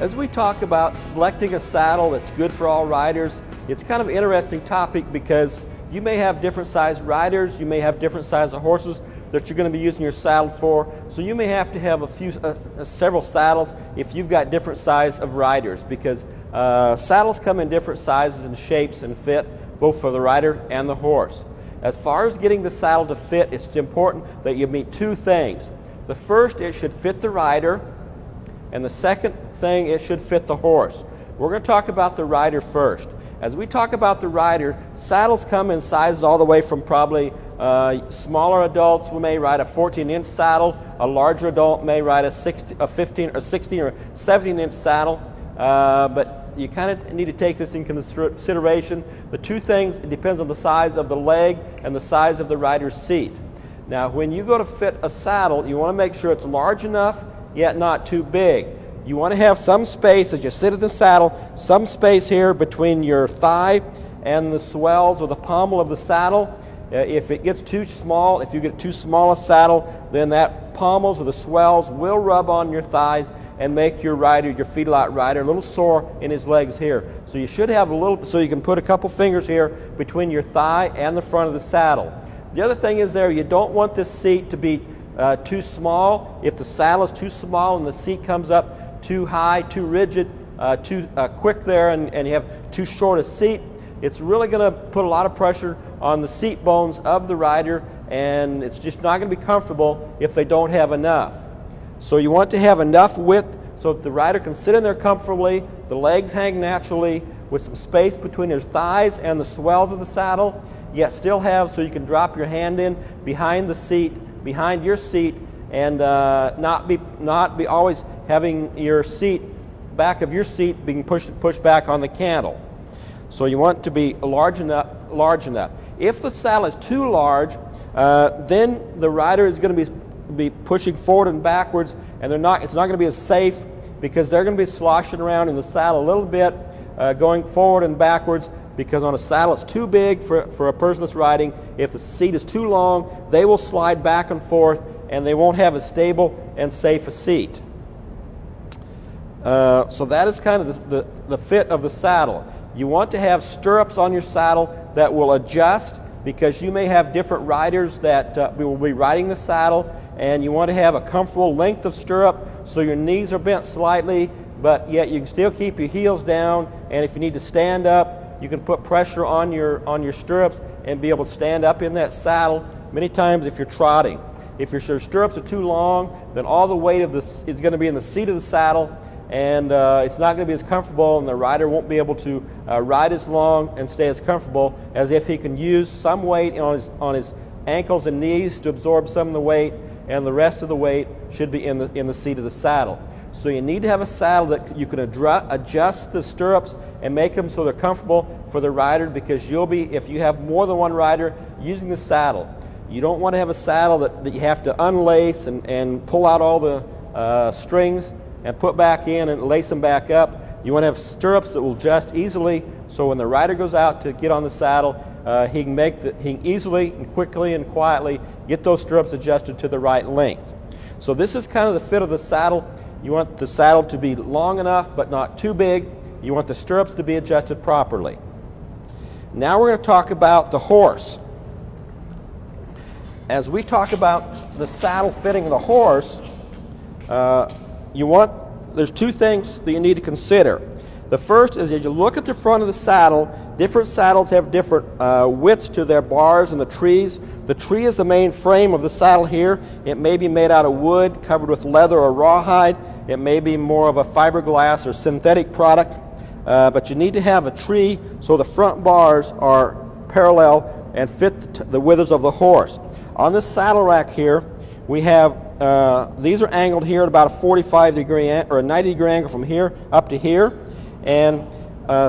As we talk about selecting a saddle that's good for all riders, it's kind of an interesting topic because you may have different size riders, you may have different size of horses that you're going to be using your saddle for. So you may have to have several saddles if you've got different size of riders, because saddles come in different sizes and shapes and fit both for the rider and the horse. As far as getting the saddle to fit, it's important that you meet two things. The first, it should fit the rider, and the second thing, it should fit the horse. We're going to talk about the rider first. As we talk about the rider, saddles come in sizes all the way from probably smaller adults who may ride a 14-inch saddle, a larger adult may ride a 15 or 16 or 17-inch saddle, but you kind of need to take this into consideration. The two things, it depends on the size of the leg and the size of the rider's seat. Now, when you go to fit a saddle, you want to make sure it's large enough, yet not too big. You want to have some space as you sit in the saddle, some space here between your thigh and the swells or the pommel of the saddle. If it gets too small, if you get too small a saddle, then that pommels or the swells will rub on your thighs and make your rider, your feedlot rider, a little sore in his legs here. So you should have a little, so you can put a couple fingers here between your thigh and the front of the saddle. The other thing is you don't want this seat to be too small. If the saddle is too small and the seat comes up too high, too rigid, too quick there, and you have too short a seat, it's really going to put a lot of pressure on the seat bones of the rider, and it's just not going to be comfortable if they don't have enough. So you want to have enough width so that the rider can sit in there comfortably, the legs hang naturally, with some space between his thighs and the swells of the saddle, yet still have so you can drop your hand in behind the seat, behind your seat, and not be always having your seat, back of your seat being pushed back on the cantle. So you want to be large enough. If the saddle is too large, then the rider is going to be pushing forward and backwards, and it's not going to be as safe, because they're going to be sloshing around in the saddle a little bit, going forward and backwards, because on a saddle it's too big for a person that's riding. If the seat is too long, they will slide back and forth, and they won't have a stable and safe a seat. So that is kind of the fit of the saddle. You want to have stirrups on your saddle that will adjust, because you may have different riders that will be riding the saddle, and you want to have a comfortable length of stirrup so your knees are bent slightly, but yet you can still keep your heels down, and if you need to stand up, you can put pressure on your stirrups and be able to stand up in that saddle many times if you're trotting. If your stirrups are too long, then all the weight of this is going to be in the seat of the saddle, and it's not going to be as comfortable, and the rider won't be able to ride as long and stay as comfortable as if he can use some weight on his ankles and knees to absorb some of the weight, and the rest of the weight should be in the seat of the saddle. So you need to have a saddle that you can adjust the stirrups and make them so they're comfortable for the rider, because if you have more than one rider using the saddle, you don't want to have a saddle that you have to unlace and pull out all the strings and put back in and lace them back up. You want to have stirrups that will adjust easily, so when the rider goes out to get on the saddle, he can easily and quickly and quietly get those stirrups adjusted to the right length. So this is kind of the fit of the saddle. You want the saddle to be long enough but not too big. You want the stirrups to be adjusted properly. Now we're going to talk about the horse. As we talk about the saddle fitting the horse, there's two things that you need to consider. The first is, as you look at the front of the saddle, different saddles have different widths to their bars and the trees. The tree is the main frame of the saddle here. It may be made out of wood, covered with leather or rawhide. It may be more of a fiberglass or synthetic product. But you need to have a tree so the front bars are parallel and fit the withers of the horse. On this saddle rack here, we have, these are angled here at about a 45-degree or a 90-degree angle from here up to here. And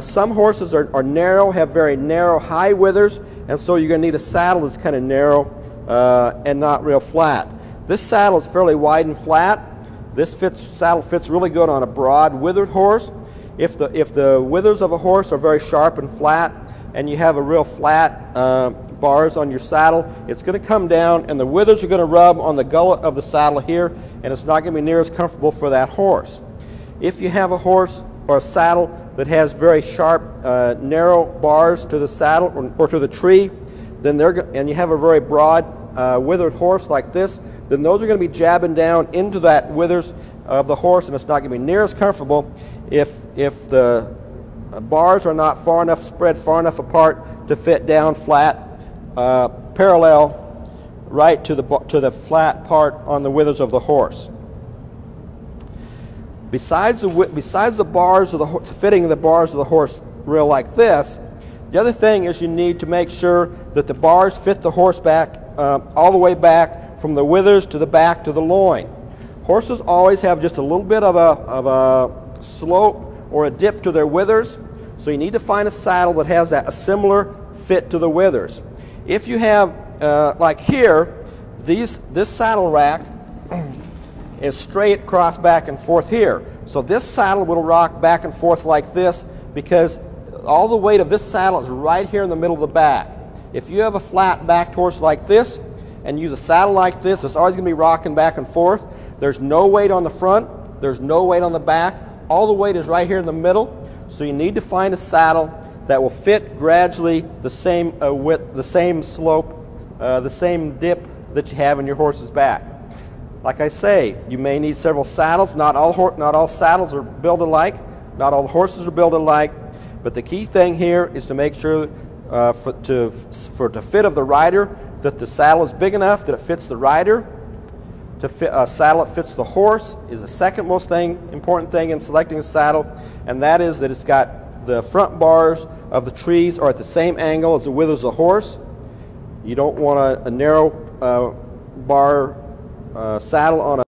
some horses are narrow, have very narrow high withers, and so you're going to need a saddle that's kind of narrow and not real flat. This saddle is fairly wide and flat. This saddle fits really good on a broad withered horse. If the withers of a horse are very sharp and flat, and you have a real flat bars on your saddle, it's going to come down, and the withers are going to rub on the gullet of the saddle here, and it's not going to be near as comfortable for that horse. If you have a horse or a saddle that has very sharp, narrow bars to the saddle or to the tree, then and you have a very broad, withered horse like this, then those are going to be jabbing down into that withers of the horse, and it's not going to be near as comfortable if the bars are not far enough spread, far enough apart to fit down flat, parallel right to the flat part on the withers of the horse. Besides the bars of the fitting the bars of the horse real like this, the other thing is you need to make sure that the bars fit the horse back all the way back from the withers to the back to the loin. Horses always have just a little bit of a slope or a dip to their withers, so you need to find a saddle that has a similar fit to the withers. If you have, like here, this saddle rack is straight across back and forth here. So this saddle will rock back and forth like this because all the weight of this saddle is right here in the middle of the back. If you have a flat backed horse like this and use a saddle like this, it's always going to be rocking back and forth. There's no weight on the front, there's no weight on the back, all the weight is right here in the middle. So you need to find a saddle that will fit gradually the same width, the same slope, the same dip that you have in your horse's back. Like I say, you may need several saddles. Not all saddles are built alike. Not all horses are built alike. But the key thing here is to make sure for the fit of the rider that the saddle is big enough that it fits the rider. To fit a saddle that fits the horse is the second most important thing in selecting a saddle, and that is that it's got the front bars of the trees are at the same angle as the withers of the horse. You don't want a narrow bar saddle on